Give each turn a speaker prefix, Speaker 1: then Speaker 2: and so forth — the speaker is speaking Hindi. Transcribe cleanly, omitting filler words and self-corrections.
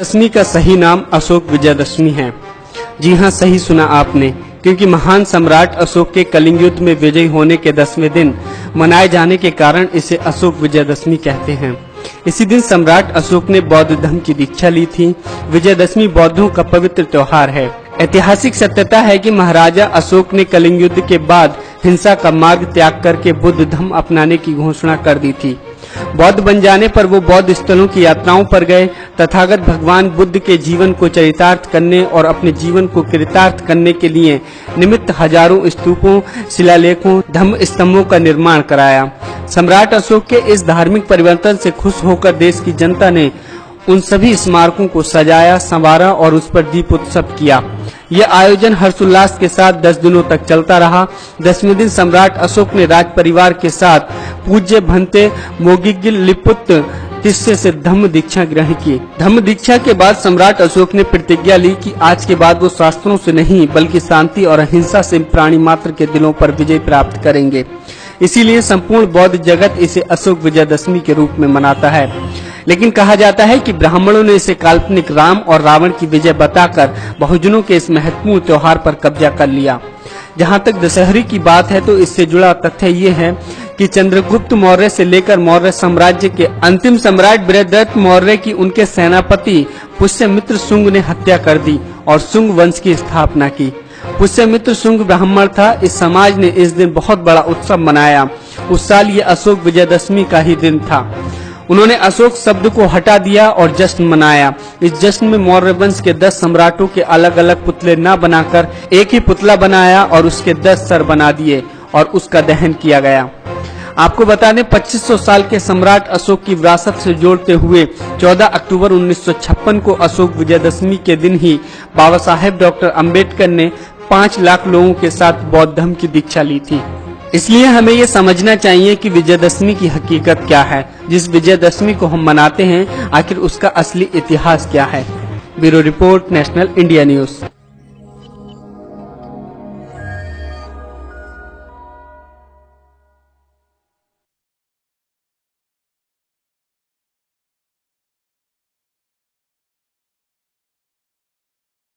Speaker 1: दशमी का सही नाम अशोक विजयदशमी है। जी हाँ, सही सुना आपने, क्योंकि महान सम्राट अशोक के कलिंग युद्ध में विजयी होने के 10वें दिन मनाए जाने के कारण इसे अशोक विजयदशमी कहते हैं। इसी दिन सम्राट अशोक ने बौद्ध धर्म की दीक्षा ली थी। विजयदशमी बौद्धों का पवित्र त्योहार है। ऐतिहासिक सत्यता है कि महाराजा अशोक ने कलिंग युद्ध के बाद हिंसा का मार्ग त्याग करके बुद्ध धर्म अपनाने की घोषणा कर दी थी। बौद्ध बन जाने पर वो बौद्ध स्थलों की यात्राओं पर गए। तथागत भगवान बुद्ध के जीवन को चरितार्थ करने और अपने जीवन को कृतार्थ करने के लिए निमित्त हजारों स्तूपों, शिलालेखों, धम्म स्तंभों का निर्माण कराया। सम्राट अशोक के इस धार्मिक परिवर्तन से खुश होकर देश की जनता ने उन सभी स्मारकों को सजाया, संवारा और उस पर दीपोत्सव किया। यह आयोजन हर्षोल्लास के साथ 10 दिनों तक चलता रहा। 10वें दिन सम्राट अशोक ने राज परिवार के साथ पूज्य भंते मोगिगिल लिपुत्र तिस्से से धम्म दीक्षा ग्रहण की। धम्म दीक्षा के बाद सम्राट अशोक ने प्रतिज्ञा ली कि आज के बाद वो शास्त्रों से नहीं बल्कि शांति और अहिंसा से प्राणी मात्र के दिलों पर विजय प्राप्त करेंगे। इसीलिए संपूर्ण बौद्ध जगत इसे अशोक विजयदशमी के रूप में मनाता है। लेकिन कहा जाता है कि ब्राह्मणों ने इसे काल्पनिक राम और रावण की विजय बताकर बहुजनों के इस महत्वपूर्ण त्योहार पर कब्जा कर लिया। जहां तक दशहरे की बात है तो इससे जुड़ा तथ्य ये है कि चंद्रगुप्त मौर्य से लेकर मौर्य साम्राज्य के अंतिम सम्राट बृहद्रथ मौर्य की उनके सेनापति पुष्यमित्र शुंग ने हत्या कर दी और शुंग वंश की स्थापना की। पुष्यमित्र शुंग ब्राह्मण था। इस समाज ने इस दिन बहुत बड़ा उत्सव मनाया। उस साल ये अशोक विजयदशमी का ही दिन था। उन्होंने अशोक शब्द को हटा दिया और जश्न मनाया। इस जश्न में मौर्य वंश के 10 सम्राटों के अलग अलग पुतले न बनाकर एक ही पुतला बनाया और उसके 10 सर बना दिए और उसका दहन किया गया। आपको बता दें, 2500 साल के सम्राट अशोक की विरासत से जोड़ते हुए 14 अक्टूबर 1956 को अशोक विजयदशमी के दिन ही बाबा साहेब डॉक्टर अम्बेडकर ने 5 लाख लोगों के साथ बौद्ध धर्म की दीक्षा ली थी। इसलिए हमें ये समझना चाहिए कि विजयदशमी की हकीकत क्या है। जिस विजयदशमी को हम मनाते हैं, आखिर उसका असली इतिहास क्या है। Bureau report, national India news.